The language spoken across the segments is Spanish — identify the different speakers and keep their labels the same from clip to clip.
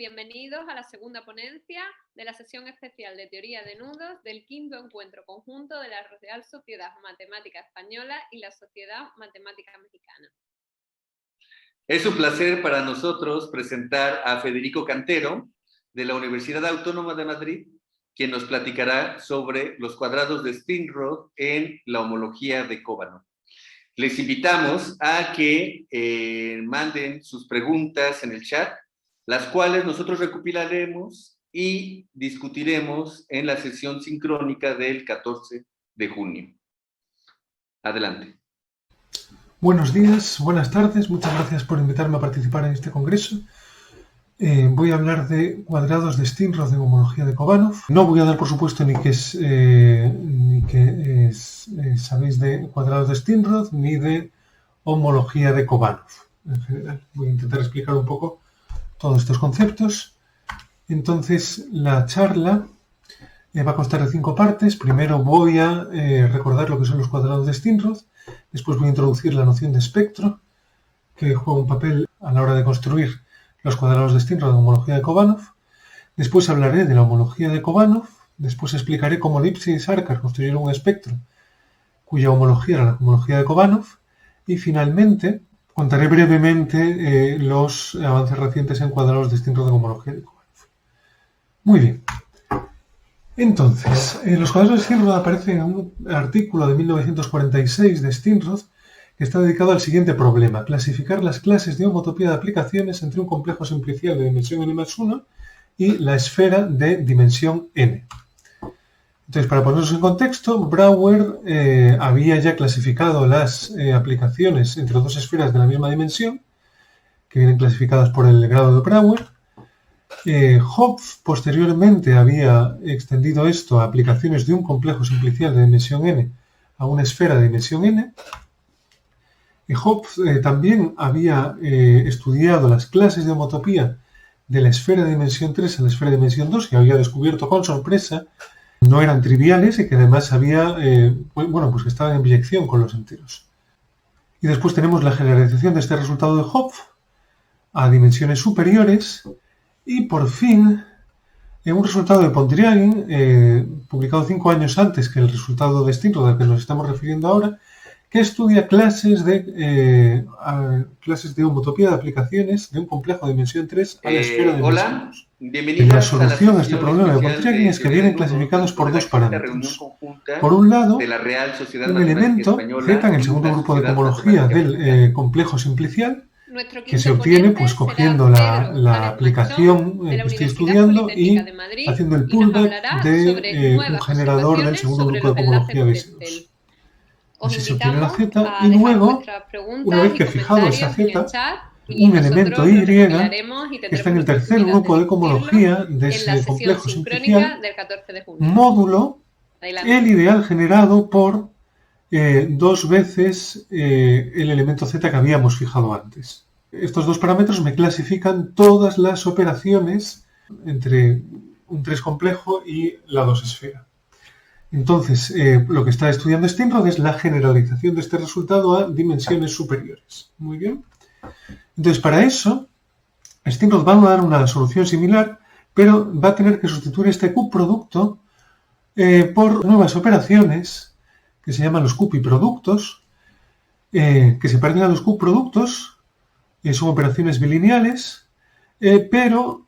Speaker 1: bienvenidos a la segunda ponencia de la sesión especial de teoría de nudos del quinto encuentro conjunto de la Real Sociedad Matemática Española y la Sociedad Matemática Mexicana.
Speaker 2: Es un placer para nosotros presentar a Federico Cantero de la Universidad Autónoma de Madrid, quien nos platicará sobre los cuadrados de Steenrod en la homología de Kobanov. Les invitamos a que manden sus preguntas en el chat, las cuales nosotros recopilaremos y discutiremos en la sesión sincrónica del 14 de junio. Adelante.
Speaker 3: Buenos días, buenas tardes, muchas gracias por invitarme a participar en este congreso. Voy a hablar de cuadrados de Steenrod en homología de Kobanov. No voy a dar, por supuesto, ni qué sabéis de cuadrados de Steenrod ni de homología de Kobanov. En general, voy a intentar explicar un poco todos estos conceptos. Entonces, la charla va a constar de 5 partes. Primero voy a recordar lo que son los cuadrados de Steenrod. Después voy a introducir la noción de espectro, que juega un papel a la hora de construir los cuadrados de Steenrod en homología de Kobanov. Después hablaré de la homología de Kobanov. Después explicaré cómo Lipschitz y Sarkar construyeron un espectro cuya homología era la homología de Kobanov. Y finalmente contaré brevemente los avances recientes en cuadrados de Steenrod en homología de Kobanov. Muy bien. Entonces, los cuadrados de Steenrod aparecen en un artículo de 1946 de Steenrod que está dedicado al siguiente problema: clasificar las clases de homotopía de aplicaciones entre un complejo simplicial de dimensión n+1 y la esfera de dimensión n. Entonces, para ponernos en contexto, Brouwer había ya clasificado las aplicaciones entre dos esferas de la misma dimensión, que vienen clasificadas por el grado de Brouwer. Hopf posteriormente había extendido esto a aplicaciones de un complejo simplicial de dimensión n a una esfera de dimensión n. Hopf también había estudiado las clases de homotopía de la esfera de dimensión 3 a la esfera de dimensión 2 y había descubierto con sorpresa no eran triviales y que además había, que estaban en biyección con los enteros. Y después tenemos la generalización de este resultado de Hopf a dimensiones superiores y por fin un resultado de Pondriagin, publicado 5 años antes que el resultado de Steenrod al que nos estamos refiriendo ahora, que estudia clases de homotopía de aplicaciones de un complejo de dimensión 3 a la esfera de dimensión 2.
Speaker 2: Bienvenidos.
Speaker 3: La solución a este problema de Pondriagin es que vienen clasificados por dos parámetros. Por un lado, un elemento z en el segundo grupo de homología del complejo simplicial, que se obtiene pues cogiendo la aplicación que estoy estudiando y haciendo el pullback de un generador del segundo grupo de homología de S2. Así se obtiene la z y luego, una vez que he fijado esa z, un elemento y que está en el tercer grupo de cohomología de ese complejo simplicial, módulo el ideal generado por 2 veces el elemento z que habíamos fijado antes. Estos dos parámetros me clasifican todas las operaciones entre un 3 complejo y la 2 esfera. Entonces, lo que está estudiando Steenrod es la generalización de este resultado a dimensiones superiores. Muy bien. Entonces, para eso, Steenrod va a dar una solución similar, pero va a tener que sustituir este Q-producto por nuevas operaciones que se llaman los cupiproductos, que se parecen a los Q-productos, son operaciones bilineales, pero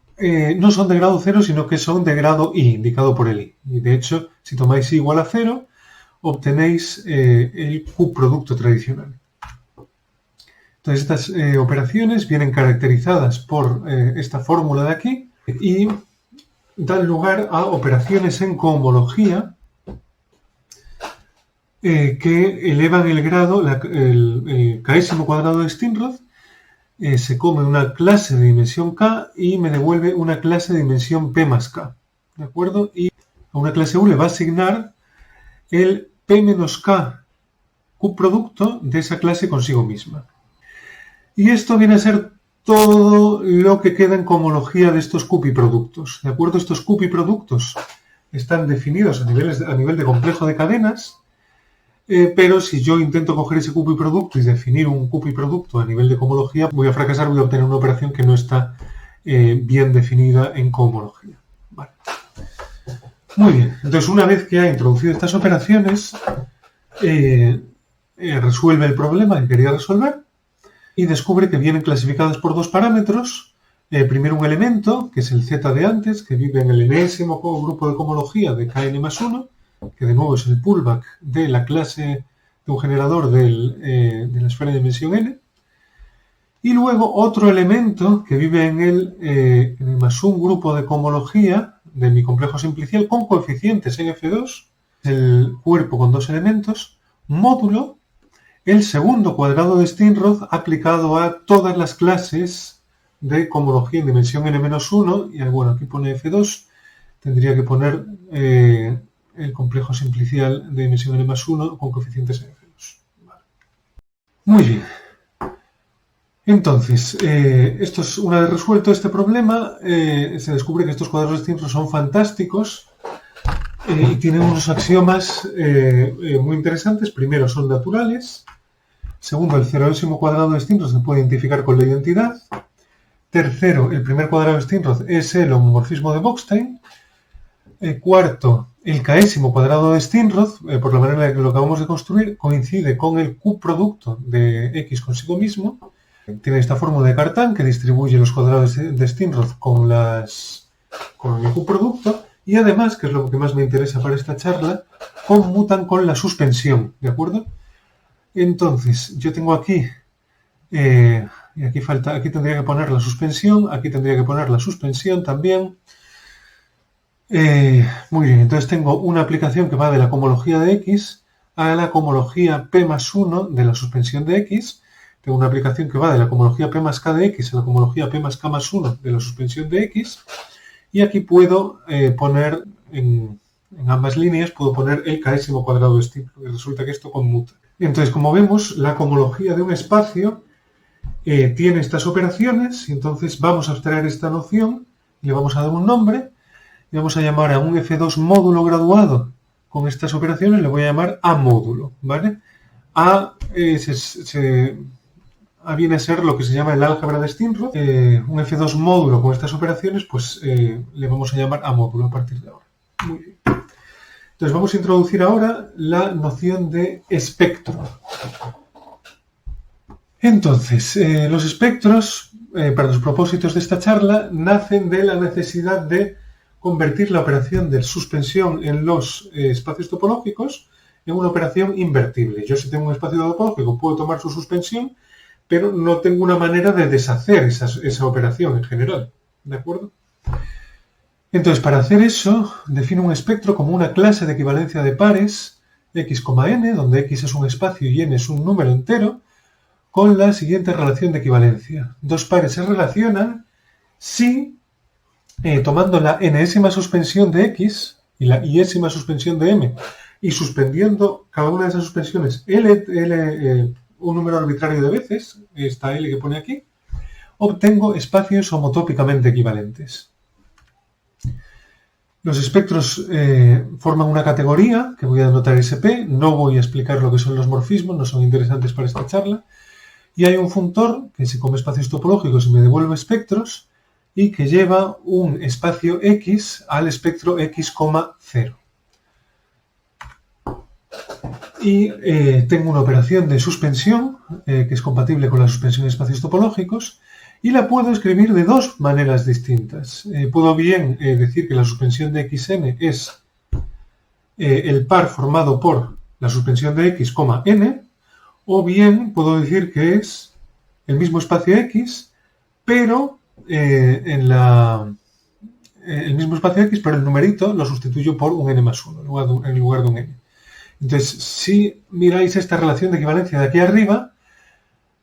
Speaker 3: no son de grado 0, sino que son de grado i, indicado por el i. Y de hecho, si tomáis i igual a 0, obtenéis el Q-producto tradicional. Entonces, estas operaciones vienen caracterizadas por esta fórmula de aquí y dan lugar a operaciones en cohomología que elevan el grado, el késimo cuadrado de Steenrod, se come una clase de dimensión k y me devuelve una clase de dimensión p más k. ¿De acuerdo? Y a una clase U le va a asignar el p menos k Q-producto de esa clase consigo misma. Y esto viene a ser todo lo que queda en cohomología de estos cupiproductos. ¿De acuerdo? Estos cupiproductos están definidos a nivel de complejo de cadenas, pero si yo intento coger ese cupiproducto y definir un cupiproducto a nivel de cohomología, voy a fracasar, voy a obtener una operación que no está bien definida en cohomología. Vale. Muy bien, entonces una vez que ha introducido estas operaciones, resuelve el problema que quería resolver y descubre que vienen clasificados por dos parámetros. Primero un elemento, que es el z de antes, que vive en el enésimo grupo de cohomología de Kn+1, que de nuevo es el pullback de la clase de un generador de la esfera de dimensión n. Y luego otro elemento que vive en el +1 grupo de cohomología de mi complejo simplicial con coeficientes en F2, el cuerpo con dos elementos, módulo el segundo cuadrado de Steenrod aplicado a todas las clases de cohomología en dimensión n-1, y bueno, aquí pone F2, tendría que poner el complejo simplicial de dimensión n+1 con coeficientes en F2. Vale. Muy bien. Entonces, una vez resuelto este problema, se descubre que estos cuadrados de Steenrod son fantásticos y tienen unos axiomas muy interesantes. Primero, son naturales. Segundo, el 0º cuadrado de Steenrod se puede identificar con la identidad. Tercero, el primer cuadrado de Steenrod es el homomorfismo de Bockstein. Cuarto, el k'ésimo cuadrado de Steenrod, por la manera en que lo acabamos de construir, coincide con el Q-producto de X consigo mismo. Tiene esta fórmula de Cartan que distribuye los cuadrados de Steenrod con el Q-producto y además, que es lo que más me interesa para esta charla, conmutan con la suspensión, ¿de acuerdo? Entonces, yo tengo aquí, y aquí tendría que poner la suspensión, aquí tendría que poner la suspensión también. Muy bien, entonces tengo una aplicación que va de la cohomología de X a la cohomología P+1 de la suspensión de X. Tengo una aplicación que va de la cohomología P más K de X a la cohomología P más K+1 de la suspensión de X. Y aquí puedo poner, en ambas líneas, puedo poner el k'ésimo cuadrado de Steenrod. Resulta que esto conmuta. Entonces, como vemos, la cohomología de un espacio tiene estas operaciones. Y entonces vamos a abstraer esta noción y le vamos a dar un nombre. Y vamos a llamar a un F2 módulo graduado con estas operaciones, le voy a llamar A módulo, ¿vale? A viene a ser lo que se llama el álgebra de Steenrod. Un F2 módulo con estas operaciones, pues le vamos a llamar A módulo a partir de ahora. Muy bien. Entonces vamos a introducir ahora la noción de espectro. Entonces, los espectros, para los propósitos de esta charla, nacen de la necesidad de convertir la operación de suspensión en los espacios topológicos en una operación invertible. Yo, si tengo un espacio topológico, puedo tomar su suspensión, pero no tengo una manera de deshacer esa operación en general. ¿De acuerdo? Entonces, para hacer eso, defino un espectro como una clase de equivalencia de pares x, n, donde x es un espacio y n es un número entero, con la siguiente relación de equivalencia. Dos pares se relacionan si, tomando la n-ésima suspensión de x y la i-ésima suspensión de m, y suspendiendo cada una de esas suspensiones un número arbitrario de veces, esta L que pone aquí, obtengo espacios homotópicamente equivalentes. Los espectros forman una categoría que voy a denotar SP, no voy a explicar lo que son los morfismos, no son interesantes para esta charla, y hay un funtor que se come espacios topológicos y me devuelve espectros y que lleva un espacio X al espectro X, 0. Y tengo una operación de suspensión que es compatible con la suspensión de espacios topológicos y la puedo escribir de dos maneras distintas. Puedo bien decir que la suspensión de xn es el par formado por la suspensión de x, n, o bien puedo decir que es el mismo espacio X, pero el mismo espacio X, pero el numerito lo sustituyo por un n+1 en lugar de un n. Entonces, si miráis esta relación de equivalencia de aquí arriba,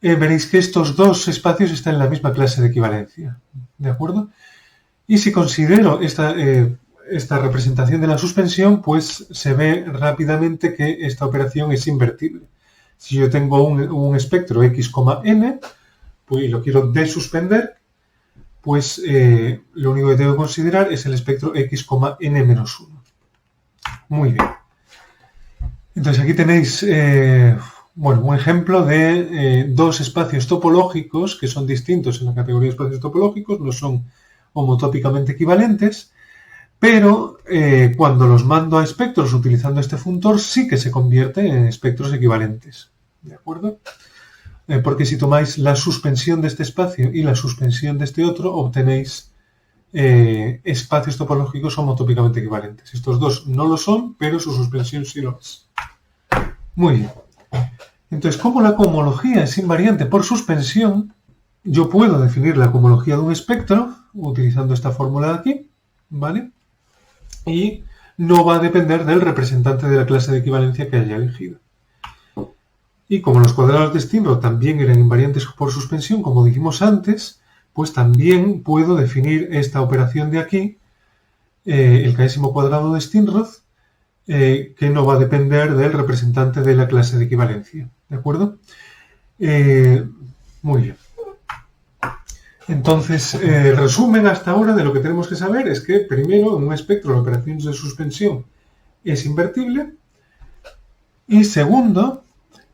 Speaker 3: veréis que estos dos espacios están en la misma clase de equivalencia. ¿De acuerdo? Y si considero esta representación de la suspensión, pues se ve rápidamente que esta operación es invertible. Si yo tengo un espectro x, n, pues, y lo quiero desuspender, pues lo único que tengo que considerar es el espectro x, n-1. Muy bien. Entonces aquí tenéis bueno, un ejemplo de dos espacios topológicos que son distintos en la categoría de espacios topológicos, no son homotópicamente equivalentes, pero cuando los mando a espectros utilizando este funtor sí que se convierte en espectros equivalentes, ¿de acuerdo? Porque si tomáis la suspensión de este espacio y la suspensión de este otro, obtenéis espacios topológicos homotópicamente equivalentes. Estos dos no lo son, pero su suspensión sí lo es. Muy bien. Entonces, como la cohomología es invariante por suspensión, yo puedo definir la cohomología de un espectro utilizando esta fórmula de aquí, ¿vale? Y no va a depender del representante de la clase de equivalencia que haya elegido. Y como los cuadrados de Steenrod también eran invariantes por suspensión, como dijimos antes, pues también puedo definir esta operación de aquí, el késimo cuadrado de Steenrod, que no va a depender del representante de la clase de equivalencia. ¿De acuerdo? Muy bien. Entonces, el resumen hasta ahora de lo que tenemos que saber es que, primero, en un espectro la operación de suspensión es invertible. Y segundo,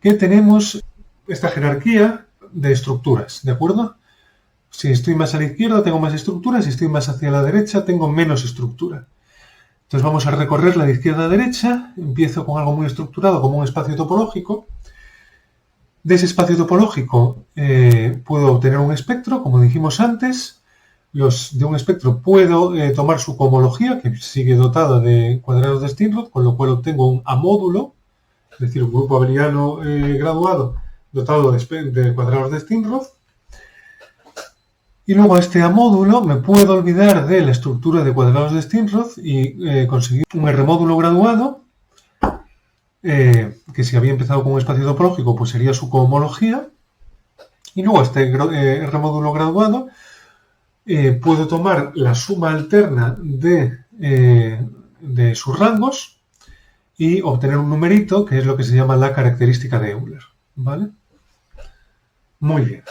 Speaker 3: que tenemos esta jerarquía de estructuras. ¿De acuerdo? Si estoy más a la izquierda tengo más estructura, si estoy más hacia la derecha tengo menos estructura. Entonces vamos a recorrerla de izquierda a derecha. Empiezo con algo muy estructurado como un espacio topológico. De ese espacio topológico puedo obtener un espectro, como dijimos antes. De un espectro puedo tomar su cohomología, que sigue dotada de cuadrados de Steenrod, con lo cual obtengo un amódulo, es decir, un grupo abeliano graduado dotado de cuadrados de Steenrod. Y luego a este amódulo me puedo olvidar de la estructura de cuadrados de Steenrod y conseguir un R módulo graduado, que si había empezado con un espacio topológico, pues sería su cohomología. Y luego a este R módulo graduado puedo tomar la suma alterna de sus rangos y obtener un numerito, que es lo que se llama la característica de Euler. ¿Vale? Muy bien.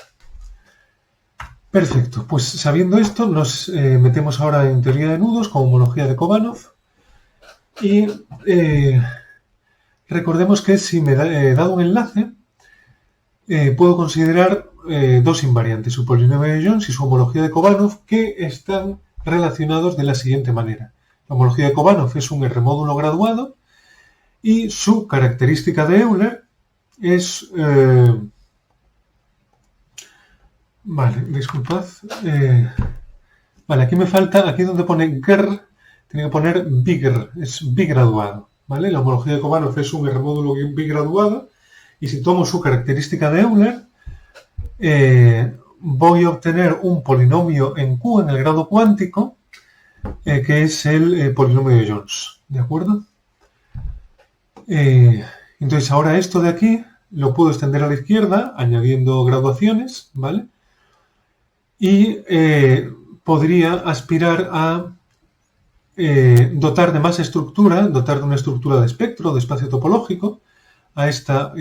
Speaker 3: Perfecto, pues sabiendo esto nos metemos ahora en teoría de nudos con homología de Kobanov y recordemos que si me dado un enlace puedo considerar dos invariantes, su polinomio de Jones y su homología de Kobanov, que están relacionados de la siguiente manera. La homología de Kobanov es un R módulo graduado y su característica de Euler es... Vale, disculpad. Vale, aquí me falta, aquí donde pone GER, tiene que poner bigger, es bigraduado. ¿Vale? La homología de Kobanov es un R módulo bigraduado y si tomo su característica de Euler, voy a obtener un polinomio en Q en el grado cuántico, que es el polinomio de Jones. ¿De acuerdo? Entonces ahora esto de aquí lo puedo extender a la izquierda añadiendo graduaciones, ¿vale? Y podría aspirar a dotar de más estructura, dotar de una estructura de espectro, de espacio topológico, a esta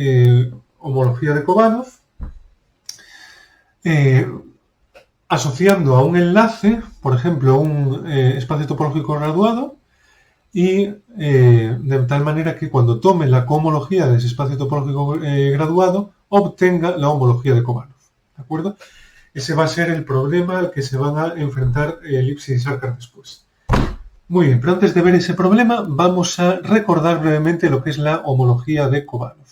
Speaker 3: homología de Kobanov, asociando a un enlace, por ejemplo, un espacio topológico graduado, y de tal manera que cuando tome la cohomología de ese espacio topológico graduado, obtenga la homología de Kobanov. ¿De acuerdo? Ese va a ser el problema al que se van a enfrentar Lipschitz y Sarkar después. Muy bien, pero antes de ver ese problema, vamos a recordar brevemente lo que es la homología de Kobanov.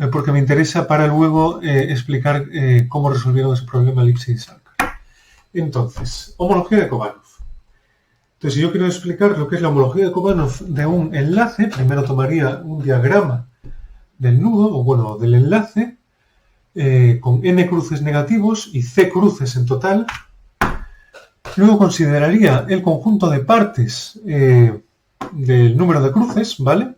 Speaker 3: Porque me interesa para luego explicar cómo resolvieron ese problema Lipschitz y Sarkar. Entonces, homología de Kobanov. Entonces, si yo quiero explicar lo que es la homología de Kobanov de un enlace, primero tomaría un diagrama del nudo, o bueno, del enlace, con n cruces negativos y c cruces en total. Luego consideraría el conjunto de partes del número de cruces, ¿vale?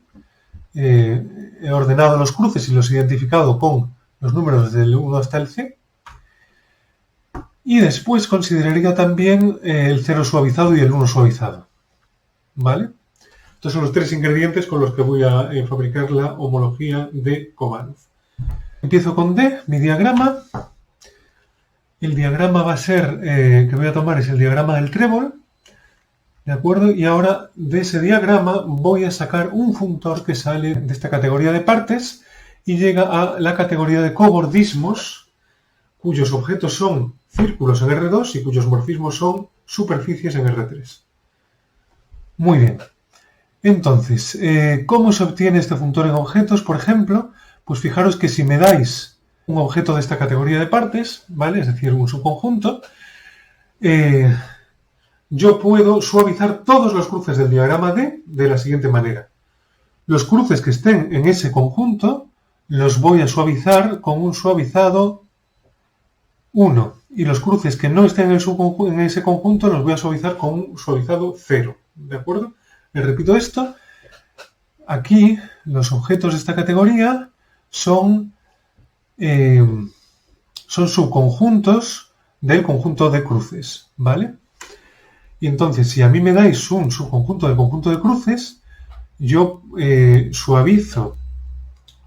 Speaker 3: He ordenado los cruces y los he identificado con los números del 1 hasta el c. Y después consideraría también el 0 suavizado y el 1 suavizado, ¿vale? Estos son los tres ingredientes con los que voy a fabricar la homología de Kobanov. Empiezo con D, mi diagrama. El diagrama va a ser, que voy a tomar es el diagrama del trébol, ¿de acuerdo? Y ahora de ese diagrama voy a sacar un funtor que sale de esta categoría de partes y llega a la categoría de cobordismos, cuyos objetos son círculos en R2 y cuyos morfismos son superficies en R3. Muy bien. Entonces, ¿cómo se obtiene este funtor en objetos? Por ejemplo, pues fijaros que si me dais un objeto de esta categoría de partes, ¿vale? Es decir, un subconjunto, yo puedo suavizar todos los cruces del diagrama D de la siguiente manera. Los cruces que estén en ese conjunto los voy a suavizar con un suavizado 1. Y los cruces que no estén en ese conjunto los voy a suavizar con un suavizado 0. ¿De acuerdo? Les repito esto. Aquí los objetos de esta categoría son subconjuntos del conjunto de cruces, ¿vale? Y entonces, si a mí me dais un subconjunto del conjunto de cruces, yo suavizo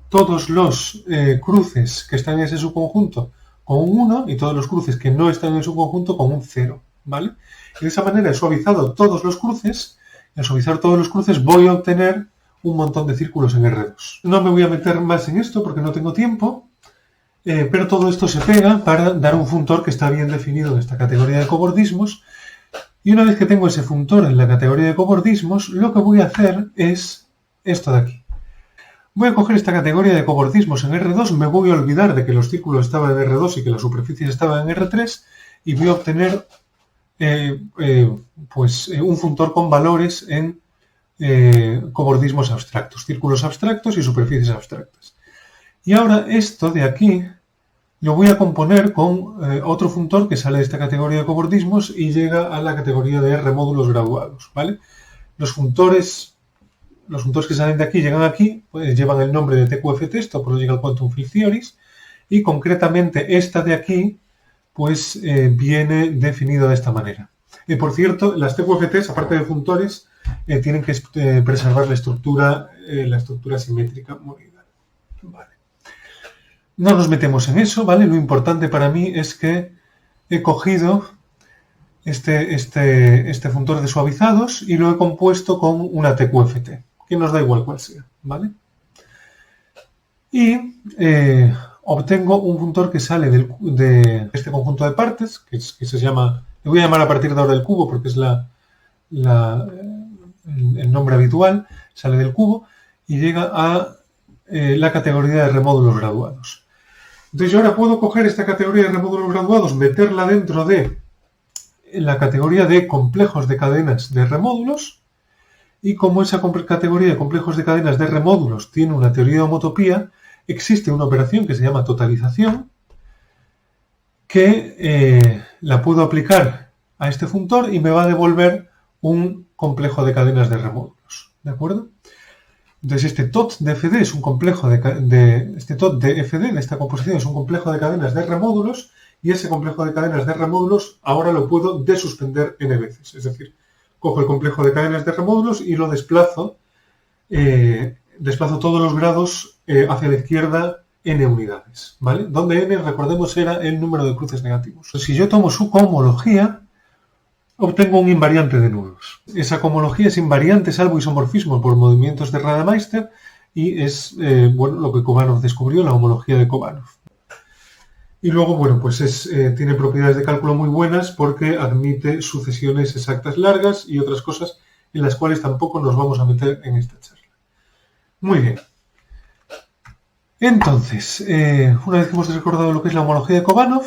Speaker 3: todos los cruces que están en ese subconjunto con un 1 y todos los cruces que no están en el subconjunto con un 0, ¿vale? Y de esa manera he suavizado todos los cruces, y al suavizar todos los cruces voy a obtener un montón de círculos en R2. No me voy a meter más en esto porque no tengo tiempo, pero todo esto se pega para dar un funtor que está bien definido en esta categoría de cobordismos. Y una vez que tengo ese funtor en la categoría de cobordismos, lo que voy a hacer es esto de aquí. Voy a coger esta categoría de cobordismos en R2, me voy a olvidar de que los círculos estaban en R2 y que las superficies estaban en R3 y voy a obtener un funtor con valores en cobordismos abstractos, círculos abstractos y superficies abstractas. Y ahora esto de aquí lo voy a componer con otro funtor que sale de esta categoría de cobordismos y llega a la categoría de R módulos graduados, ¿vale? Los funtores que salen de aquí llegan aquí, pues llevan el nombre de TQFT, Topological Quantum Field Theories, y concretamente esta de aquí, pues viene definido de esta manera. Por cierto, las TQFTs, aparte de funtores, tienen que preservar la estructura simétrica monoidal. Vale. No nos metemos en eso, ¿vale? Lo importante para mí es que he cogido este funtor de suavizados y lo he compuesto con una TQFT, que nos da igual cuál sea, ¿vale? Y obtengo un funtor que sale de este conjunto de partes, que se llama, le voy a llamar a partir de ahora el cubo porque es el nombre habitual, sale del cubo y llega a la categoría de remódulos graduados. Entonces yo ahora puedo coger esta categoría de remódulos graduados, meterla dentro de la categoría de complejos de cadenas de remódulos, y como esa categoría de complejos de cadenas de remódulos tiene una teoría de homotopía, existe una operación que se llama totalización, que la puedo aplicar a este funtor y me va a devolver un complejo de cadenas de remódulos, ¿de acuerdo? Entonces este TOT de FD es un complejo este TOT de FD, de esta composición, es un complejo de cadenas de remódulos, y ese complejo de cadenas de remódulos ahora lo puedo desuspender n veces. Es decir, cojo el complejo de cadenas de remódulos y lo desplazo todos los grados hacia la izquierda n unidades, ¿vale? Donde n, recordemos, era el número de cruces negativos. Si yo tomo su cohomología, obtengo un invariante de nudos. Esa cohomología es invariante salvo isomorfismo por movimientos de Rademacher y es lo que Kobanov descubrió, la homología de Kobanov. Y luego, pues tiene propiedades de cálculo muy buenas porque admite sucesiones exactas largas y otras cosas en las cuales tampoco nos vamos a meter en esta charla. Muy bien. Entonces, una vez que hemos recordado lo que es la homología de Kobanov,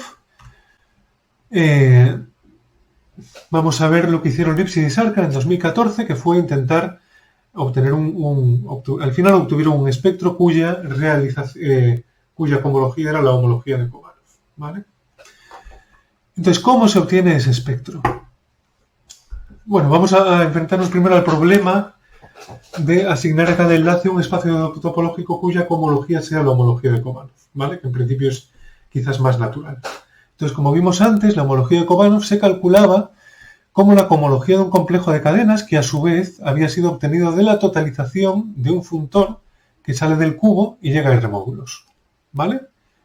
Speaker 3: vamos a ver lo que hicieron Lipschitz y Sarkar en 2014, que fue intentar obtener al final obtuvieron un espectro cuya cohomología era la homología de Kobanov, ¿vale? Entonces, ¿cómo se obtiene ese espectro? Bueno, vamos a enfrentarnos primero al problema de asignar a cada enlace un espacio topológico cuya cohomología sea la homología de Kobanov, ¿vale? Que en principio es quizás más natural. Entonces, como vimos antes, la homología de Kobanov se calculaba como la cohomología de un complejo de cadenas que a su vez había sido obtenido de la totalización de un funtor que sale del cubo y llega a R módulos, ¿vale?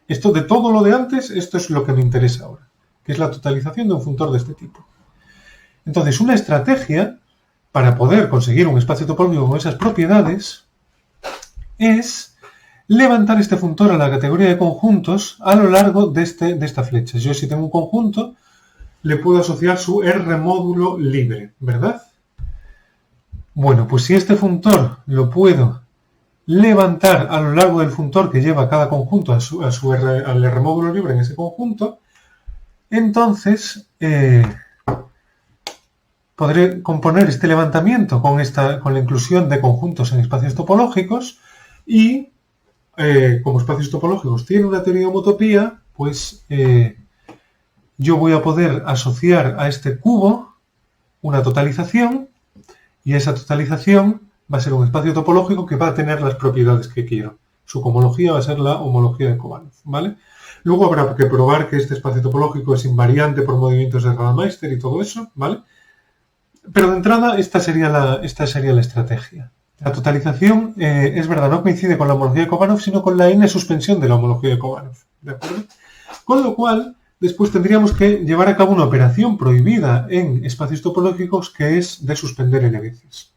Speaker 3: Esto de todo lo de antes, esto es lo que me interesa ahora, que es la totalización de un funtor de este tipo. Entonces, una estrategia para poder conseguir un espacio topológico con esas propiedades es levantar este funtor a la categoría de conjuntos a lo largo de esta flecha. Yo, si tengo un conjunto, le puedo asociar su R módulo libre, ¿verdad? Bueno, pues si este funtor lo puedo levantar a lo largo del funtor que lleva cada conjunto al R módulo libre en ese conjunto, entonces podré componer este levantamiento con la inclusión de conjuntos en espacios topológicos y, como espacios topológicos tiene una teoría de homotopía, pues yo voy a poder asociar a este cubo una totalización y esa totalización va a ser un espacio topológico que va a tener las propiedades que quiero. Su cohomología va a ser la homología de Kobanov, ¿vale? Luego habrá que probar que este espacio topológico es invariante por movimientos de Rademacher y todo eso, ¿vale? Pero de entrada esta sería la estrategia. La totalización, es verdad, no coincide con la homología de Kobanov, sino con la n-suspensión de la homología de Kobanov, ¿de acuerdo? Con lo cual, después tendríamos que llevar a cabo una operación prohibida en espacios topológicos que es de suspender n veces.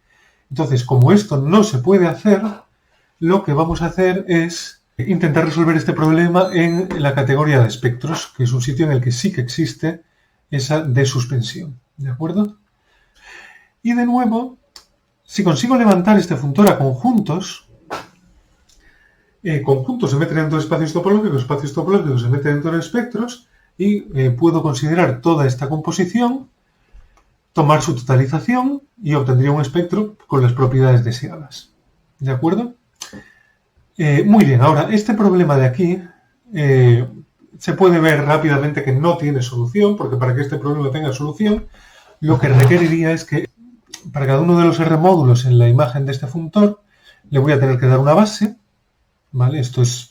Speaker 3: Entonces, como esto no se puede hacer, lo que vamos a hacer es intentar resolver este problema en la categoría de espectros, que es un sitio en el que sí que existe esa desuspensión, ¿de acuerdo? Y de nuevo, si consigo levantar este funtor a conjuntos, conjuntos se meten dentro de espacios topológicos se meten dentro de espectros, y puedo considerar toda esta composición, tomar su totalización y obtendría un espectro con las propiedades deseadas. ¿De acuerdo? Muy bien, ahora este problema de aquí se puede ver rápidamente que no tiene solución, porque para que este problema tenga solución, lo que requeriría es que para cada uno de los R módulos en la imagen de este funtor le voy a tener que dar una base, ¿vale? Esto es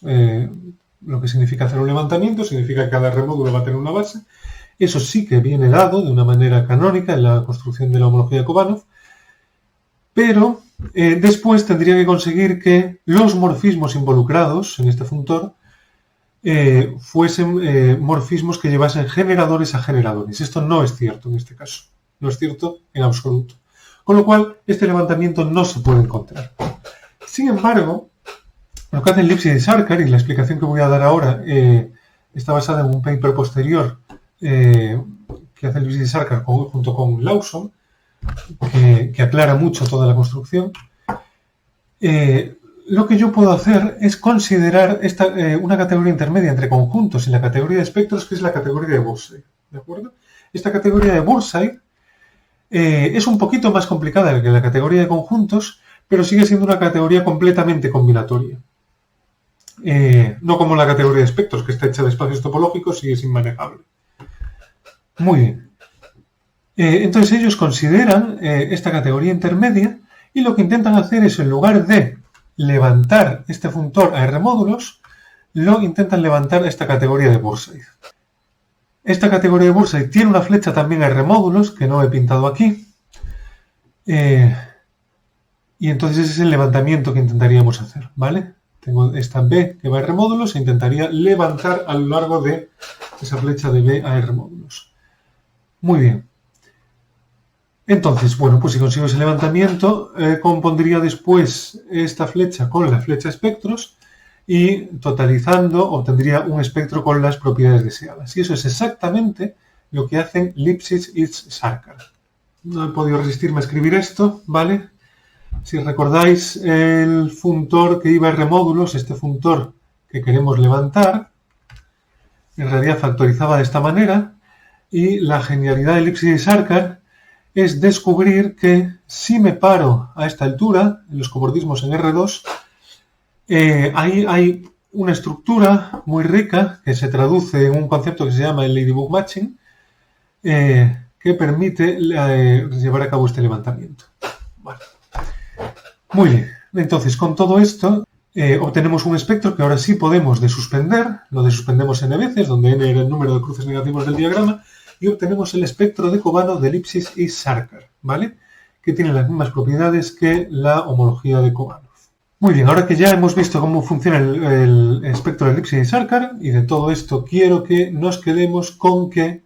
Speaker 3: lo que significa hacer un levantamiento, significa que cada R módulo va a tener una base. Eso sí que viene dado de una manera canónica en la construcción de la homología de Kobanov, pero después tendría que conseguir que los morfismos involucrados en este funtor fuesen morfismos que llevasen generadores a generadores. Esto no es cierto en este caso, no es cierto en absoluto. Con lo cual, este levantamiento no se puede encontrar. Sin embargo, lo que hace Lipschitz y Sarkar, y la explicación que voy a dar ahora está basada en un paper posterior que hace Lipschitz y Sarkar junto con Lawson, que aclara mucho toda la construcción. Lo que yo puedo hacer es considerar una categoría intermedia entre conjuntos y la categoría de espectros, que es la categoría de Bursaid, ¿de acuerdo? Esta categoría de Bursaid es un poquito más complicada que la categoría de conjuntos, pero sigue siendo una categoría completamente combinatoria. No como la categoría de espectros, que está hecha de espacios topológicos y es inmanejable. Muy bien. Entonces ellos consideran esta categoría intermedia y lo que intentan hacer es, en lugar de levantar este funtor a R módulos, lo intentan levantar a esta categoría de Bursaid. Esta categoría de Bursaid tiene una flecha también a R módulos, que no he pintado aquí. Y entonces ese es el levantamiento que intentaríamos hacer, ¿vale? Tengo esta B que va a R módulos e intentaría levantar a lo largo de esa flecha de B a R módulos. Muy bien. Entonces, bueno, pues si consigo ese levantamiento, compondría después esta flecha con la flecha espectros y totalizando obtendría un espectro con las propiedades deseadas. Y eso es exactamente lo que hacen Lipschitz y Sarkar. No he podido resistirme a escribir esto, ¿vale? Si recordáis el funtor que iba a R módulos, este funtor que queremos levantar, en realidad factorizaba de esta manera, y la genialidad de Lipschitz y Sarkar es descubrir que si me paro a esta altura, en los cobordismos en R2, ahí hay una estructura muy rica que se traduce en un concepto que se llama el Ladybug Matching, que permite llevar a cabo este levantamiento. Vale. Muy bien, entonces con todo esto obtenemos un espectro que ahora sí podemos desuspender, lo desuspendemos n veces, donde n era el número de cruces negativos del diagrama, y obtenemos el espectro de Kobanov de Lipschitz y Sarkar, ¿vale? Que tiene las mismas propiedades que la homología de Kobanov. Muy bien, ahora que ya hemos visto cómo funciona el espectro de Lipschitz y Sarkar, y de todo esto quiero que nos quedemos con que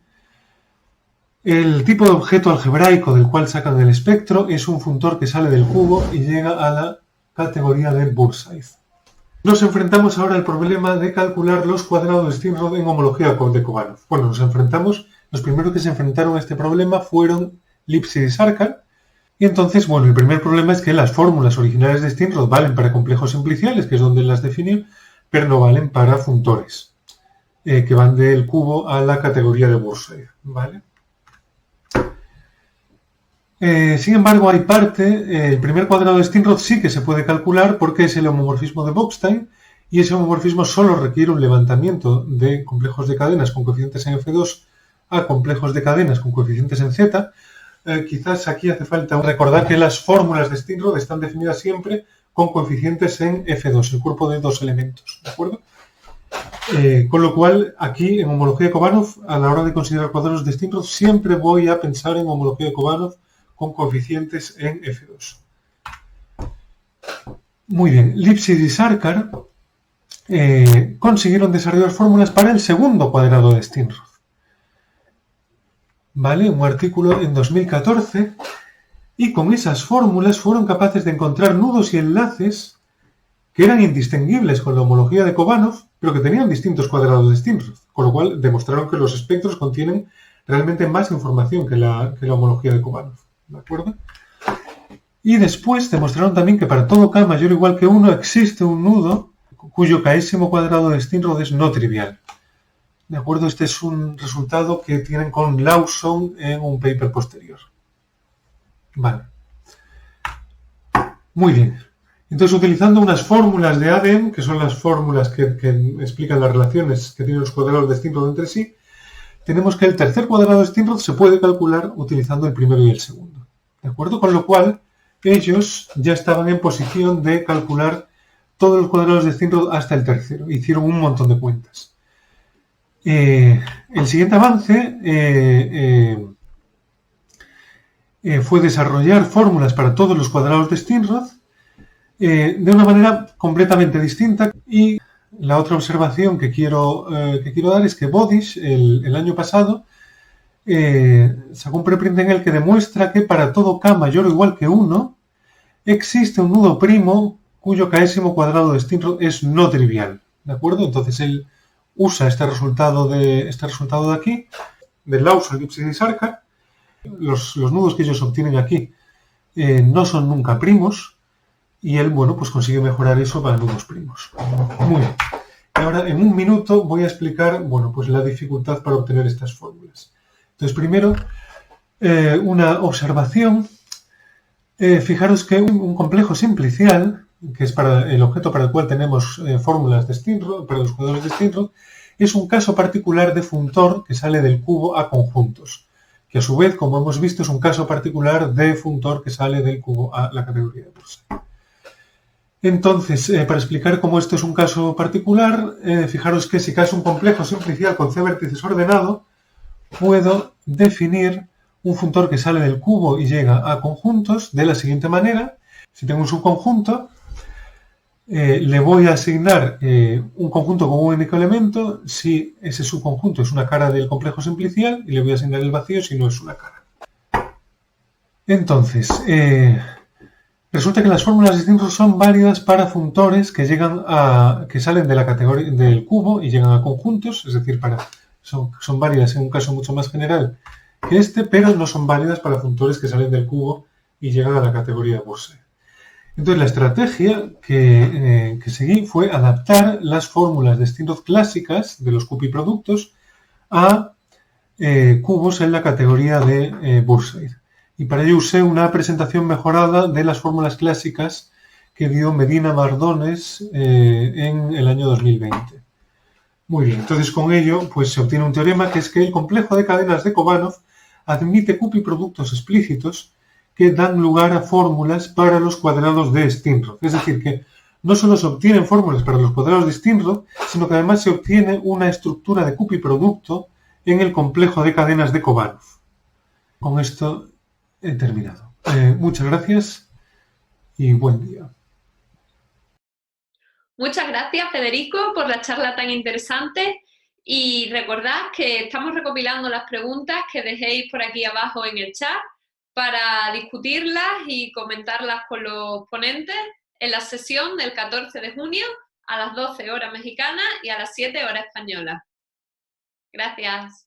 Speaker 3: el tipo de objeto algebraico del cual sacan el espectro es un funtor que sale del cubo y llega a la categoría de Bursaid. Nos enfrentamos ahora al problema de calcular los cuadrados de Steenrod en homología de Kobanov. Bueno, los primeros que se enfrentaron a este problema fueron Lipschitz y Sarkar. Y entonces, bueno, el primer problema es que las fórmulas originales de Steenrod valen para complejos simpliciales, que es donde las definió, pero no valen para funtores, que van del cubo a la categoría de Bursaid, ¿vale? Sin embargo, hay el primer cuadrado de Steenrod sí que se puede calcular porque es el homomorfismo de Bockstein, y ese homomorfismo solo requiere un levantamiento de complejos de cadenas con coeficientes en F2 a complejos de cadenas con coeficientes en Z. Quizás aquí hace falta recordar que las fórmulas de Steenrod están definidas siempre con coeficientes en F2, el cuerpo de dos elementos, ¿de acuerdo? Con lo cual, aquí en homología de Kobanov, a la hora de considerar cuadrados de Steenrod, siempre voy a pensar en homología de Kobanov con coeficientes en F2. Muy bien, Lipschitz y Sarkar consiguieron desarrollar fórmulas para el segundo cuadrado de Steenrod. ¿Vale? Un artículo en 2014, y con esas fórmulas fueron capaces de encontrar nudos y enlaces que eran indistinguibles con la homología de Kobanov, pero que tenían distintos cuadrados de Steenrod, con lo cual demostraron que los espectros contienen realmente más información que la homología de Kobanov. ¿De acuerdo? Y después demostraron también que para todo K mayor o igual que 1 existe un nudo cuyo késimo cuadrado de Steenrod es no trivial. ¿De acuerdo? Este es un resultado que tienen con Lawson en un paper posterior. Vale. Muy bien. Entonces, utilizando unas fórmulas de ADM, que son las fórmulas que explican las relaciones que tienen los cuadrados de Steenrod entre sí, tenemos que el tercer cuadrado de Steenrod se puede calcular utilizando el primero y el segundo. ¿De acuerdo? Con lo cual, ellos ya estaban en posición de calcular todos los cuadrados de Steenrod hasta el tercero. Hicieron un montón de cuentas. El siguiente avance fue desarrollar fórmulas para todos los cuadrados de Steenrod de una manera completamente distinta. Y la otra observación que quiero dar es que Bodish el año pasado sacó un preprint en el que demuestra que para todo K mayor o igual que 1 existe un nudo primo cuyo késimo cuadrado de Steenrod es no trivial. ¿De acuerdo? Entonces él usa este resultado de aquí, de Lawson, Lipschitz y Sarkar. Los nudos que ellos obtienen aquí no son nunca primos, y él, bueno, pues consigue mejorar eso para nudos primos. Muy bien. Ahora, en un minuto, voy a explicar, bueno, pues la dificultad para obtener estas fórmulas. Entonces, primero, una observación. Fijaros que un complejo simplicial, que es para el objeto para el cual tenemos fórmulas de Steenrod, para los cuadrados de Steenrod, es un caso particular de funtor que sale del cubo a conjuntos, que a su vez, como hemos visto, es un caso particular de funtor que sale del cubo a la categoría de Bursaid. Entonces, para explicar cómo esto es un caso particular, fijaros que si K es un complejo simplicial con C vértices ordenado, puedo definir un funtor que sale del cubo y llega a conjuntos de la siguiente manera. Si tengo un subconjunto, le voy a asignar un conjunto con un único elemento si ese subconjunto es una cara del complejo simplicial, y le voy a asignar el vacío si no es una cara. Entonces, resulta que las fórmulas de Steenrod son válidas para funtores que salen de la categoría del cubo y llegan a conjuntos, es decir, son válidas en un caso mucho más general que este, pero no son válidas para funtores que salen del cubo y llegan a la categoría de Bursaid. Entonces, la estrategia que seguí fue adaptar las fórmulas de Steenrod clásicas de los cupiproductos a cubos en la categoría de Bursaid. Y para ello usé una presentación mejorada de las fórmulas clásicas que dio Medina Mardones en el año 2020. Muy bien, entonces con ello pues se obtiene un teorema que es que el complejo de cadenas de Kobanov admite cupiproductos explícitos que dan lugar a fórmulas para los cuadrados de Steenrod. Es decir, que no solo se obtienen fórmulas para los cuadrados de Steenrod, sino que además se obtiene una estructura de cupiproducto en el complejo de cadenas de Kobanov. Con esto he terminado. Muchas gracias y buen día.
Speaker 1: Muchas gracias, Federico, por la charla tan interesante, y recordad que estamos recopilando las preguntas que dejéis por aquí abajo en el chat para discutirlas y comentarlas con los ponentes en la sesión del 14 de junio a las 12 horas mexicanas y a las 7 horas españolas. Gracias.